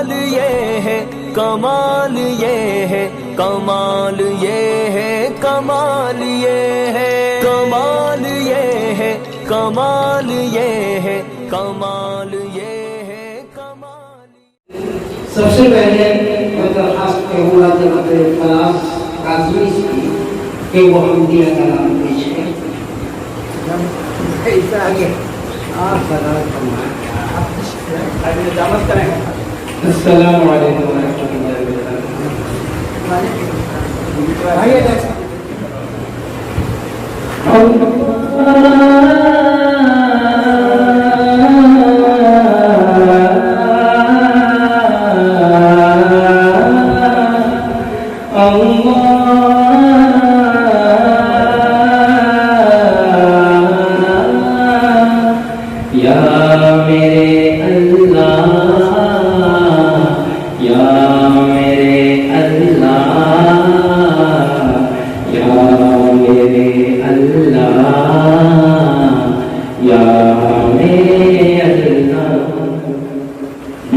کمال یہ ہے، کمال یہ ہے، کمال یہ ہے، کمال یہ ہے، کمال یہ ہے، کمال یہ ہے، کمال یہ ہے، کمال۔ سب سے پہلے میں درخواست کروں گا جناب فراز قاسمی کی کہ وہ حمدیہ کلام پیش کریں۔ السلام علیکم ورحمۃ اللہ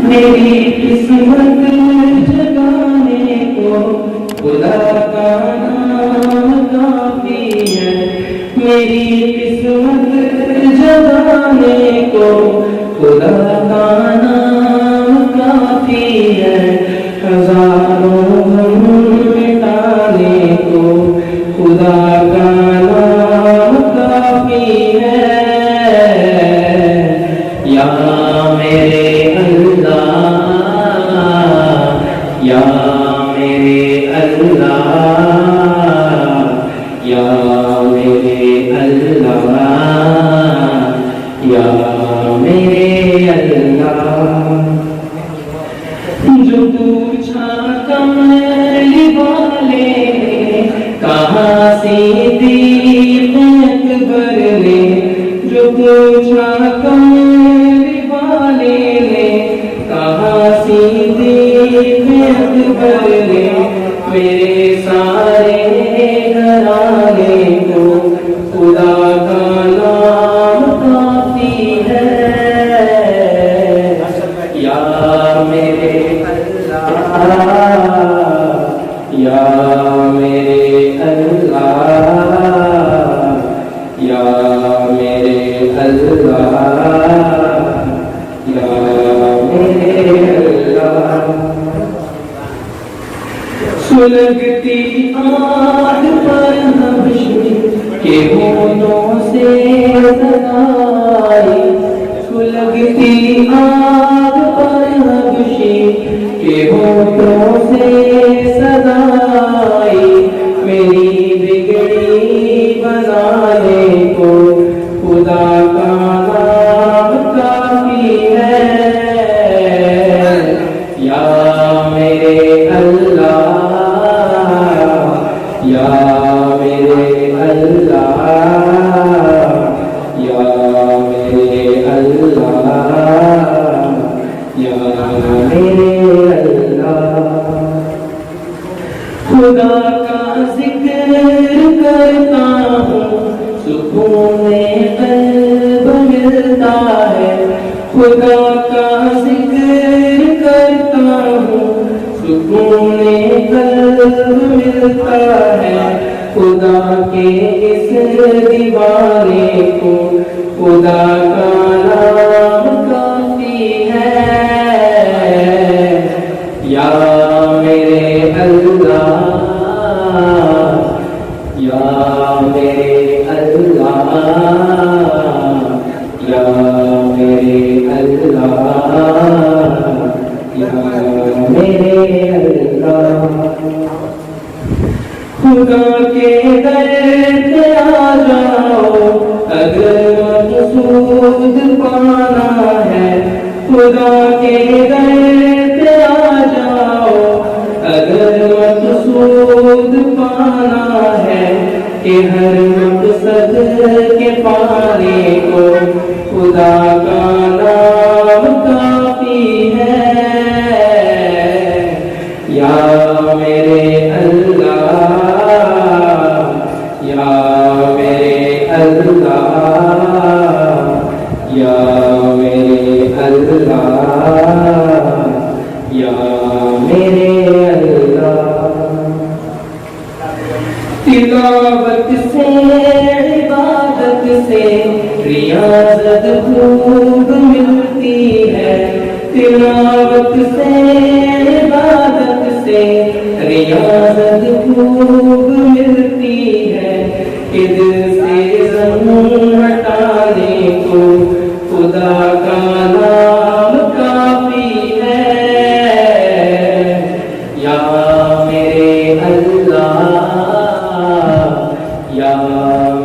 میری قسمت جگانے کو خدا کا نام کافی ہے، میری قسمت جگانے کو خدا کا نام کافی ہے، ہزاروں غم مٹانے کو خدا کا نام کافی ہے۔ یا میرے یا میرے اللہ، یا میرے اللہ، یا میرے اللہ، جو پوچھا کملی والے کہاں صدیق اکبر نے، جو پوچھا کملی والے نے کہاں صدیق اکبر نے، میرے سارے گھرانے کو خدا کا نام کافی ہے۔ یا میرے اللہ، یا میرے اللہ، یا میرے اللہ، یا میرے اللہ۔ سلگتی آگ پر حبشی کے ہونوں سے سدائی، سلگتی آگ پر حبشی کے ہونوں سے سدائی، میری بگڑی بنانے کو خدا کا نام کافی ہے۔ یا میرے اللہ، یا میرے اللہ، یا میرے اللہ، یا میرے اللہ۔ خدا کا ذکر کرتا ہوں سکون قلب ملتا ہے، خدا کا ذکر کرتا ہوں سکون قلب ملتا ہے، خدا کے اس دیوانے کو خدا کا نام کافی ہے۔ یا میرے اللہ، یا میرے اللہ، یا میرے اللہ، یا میرے اللہ۔ خدا کے در پہ آ جاؤ اگر مقصود پانا ہے، خدا کے در پہ آ جاؤ اگر مقصود پانا ہے، کہ ہر مقصد کے پانے کو خدا کا نام کافی ہے۔ یا میرے اللہ، یا میرے اللہ، یا میرے اللہ، یا یا میرے اللہ تلاوت سے عبادت سے ریاضت خوب ملتی ہے تلاوت سے عبادت سے ریاضت خوب ملتی ہے دل سے زمین ہٹانے کو خدا کا نام کافی ہے یا میرے اللہ یا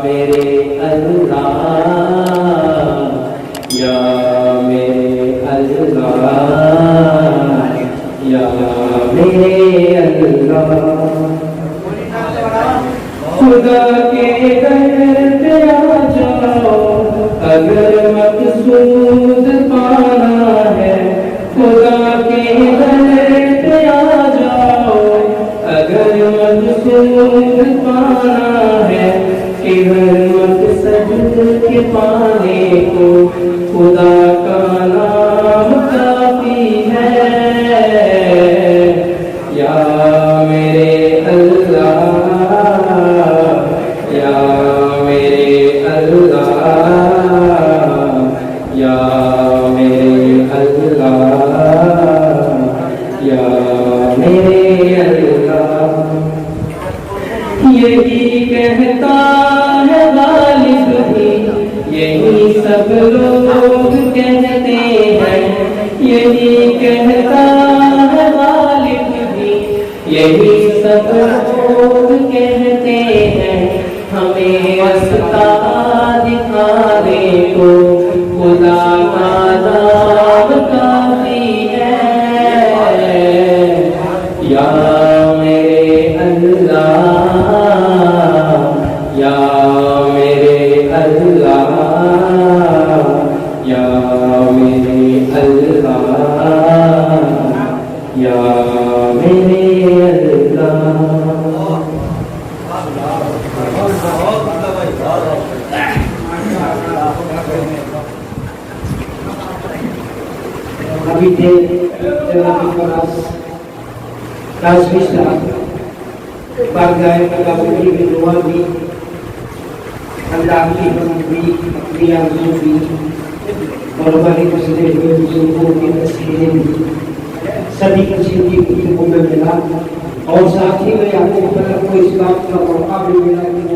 میرے اللہ یا میرے اللہ یا میرے اللہ خدا کے در پہ آ جاؤ اگر مقصود پانا ہے خدا کے در پہ آ جاؤ اگر مقصود پانا ہے کہ ہر مقصد کے پانے کو خدا کا نام کافی ہے یا میرے اللہ یا میرے اللہ یا میرے اللہ یا میرے اللہ یہی کہتا ہے غالب بھی یہی سب لوگ کہتے ہیں یہی کہتا ہے غالب بھی یہی سب لوگ کہتے ہیں ہمیں رستہ دکھانے کو خدا کا نام کافی ہے یا میرے اللہ یا میرے اللہ یا میرے اللہ یا میرے اللہ ابھی تھے جناب پاس راشمیشا بارگاہ خداوندی میں دعا بھی اللہ کی مدد بھی اپنی آرزو بھی اور ہمارے گزرے ہوئے بزرگوں کی تصویریں بھی سبھی کسی کی گفتگو میں ملا اور ساتھ ہی میں آپ کو اس بات کا موقع بھی ملا کہ